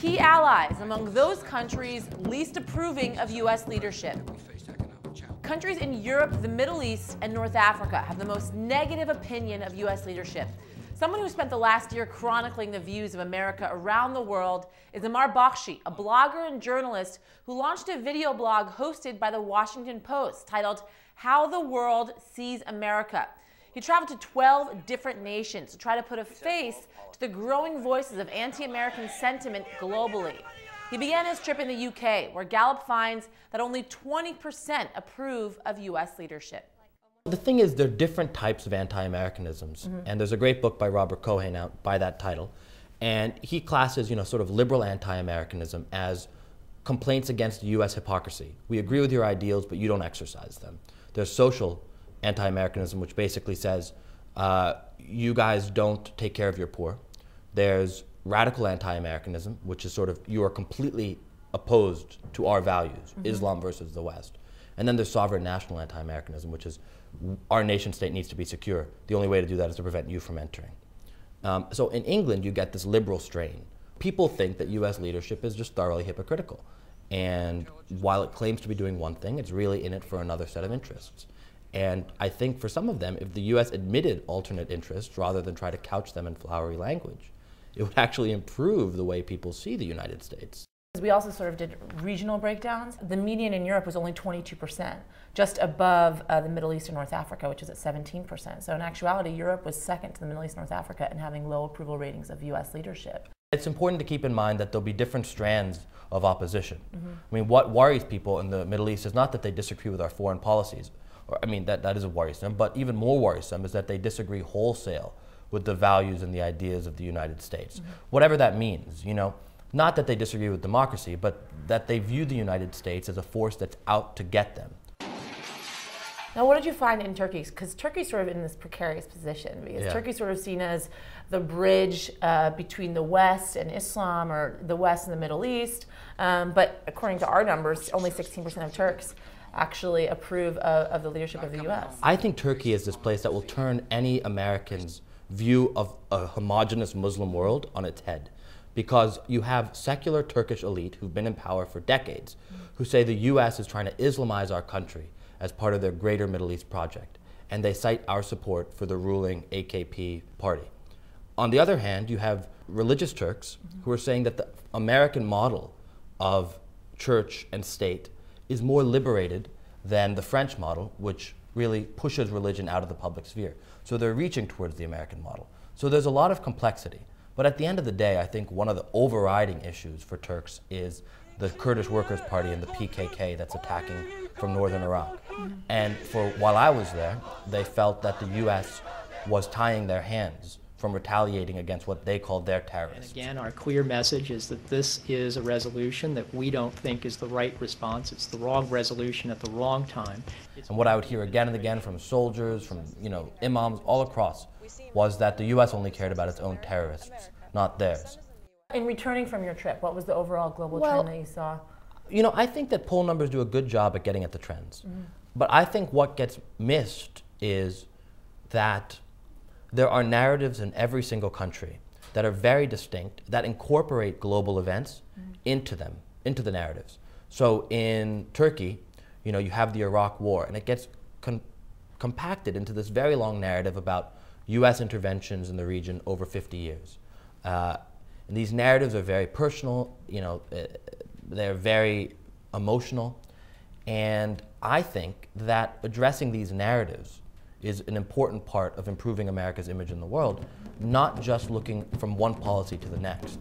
key allies among those countries least approving of U.S. leadership. Countries in Europe, the Middle East, and North Africa have the most negative opinion of U.S. leadership. Someone who spent the last year chronicling the views of America around the world is Amar Bakshi, a blogger and journalist who launched a video blog hosted by the Washington Post titled "How the World Sees America." He traveled to 12 different nations to try to put a face to the growing voices of anti-American sentiment globally. He began his trip in the UK, where Gallup finds that only 20% approve of U.S. leadership. The thing is, there are different types of anti-Americanisms, and there's a great book by Robert Cohen out by that title, and he classes, sort of liberal anti-Americanism as complaints against U.S. hypocrisy. We agree with your ideals, but you don't exercise them. There's social anti-Americanism, which basically says, you guys don't take care of your poor. There's radical anti-Americanism, which is sort of, you are completely opposed to our values, Islam versus the West. And then there's sovereign national anti-Americanism, which is, our nation state needs to be secure. The only way to do that is to prevent you from entering. So in England, you get this liberal strain. People think that U.S. leadership is just thoroughly hypocritical. And while it claims to be doing one thing, it's really in it for another set of interests. And I think for some of them, if the U.S. admitted alternate interests rather than try to couch them in flowery language, it would actually improve the way people see the United States. We also sort of did regional breakdowns. The median in Europe was only 22%, just above the Middle East and North Africa, which is at 17%. So in actuality, Europe was second to the Middle East and North Africa in having low approval ratings of U.S. leadership. It's important to keep in mind that there'll be different strands of opposition. I mean, what worries people in the Middle East is not that they disagree with our foreign policies. That is worrisome, but even more worrisome is that they disagree wholesale with the values and the ideas of the United States. Whatever that means, not that they disagree with democracy, but that they view the United States as a force that's out to get them. Now, what did you find in Turkey? Because Turkey's sort of in this precarious position, because Turkey's sort of seen as the bridge between the West and Islam, or the West and the Middle East. But according to our numbers, only 16% of Turks actually approve of the leadership of the U.S. I think Turkey is this place that will turn any American's view of a homogenous Muslim world on its head. Because you have secular Turkish elite who've been in power for decades, who say the U.S. is trying to Islamize our country as part of their greater Middle East project. And they cite our support for the ruling AKP party. On the other hand, you have religious Turks who are saying that the American model of church and state is more liberated than the French model, which really pushes religion out of the public sphere. So they're reaching towards the American model. So there's a lot of complexity. But at the end of the day, I think one of the overriding issues for Turks is the Kurdish Workers' Party and the PKK that's attacking from northern Iraq. And while I was there, they felt that the U.S. was tying their hands from retaliating against what they called their terrorists. And again, our clear message is that this is a resolution that we don't think is the right response. It's the wrong resolution at the wrong time. And what I would hear again and again from soldiers, from imams all across, was that the U.S. only cared about its own terrorists, not theirs. In returning from your trip, what was the overall global trend that you saw? I think that poll numbers do a good job at getting at the trends. But I think what gets missed is that there are narratives in every single country that are very distinct, that incorporate global events into the narratives. So in Turkey, you have the Iraq War, and it gets compacted into this very long narrative about U.S. interventions in the region over 50 years. And these narratives are very personal, they're very emotional, and I think that addressing these narratives is an important part of improving America's image in the world, not just looking from one policy to the next.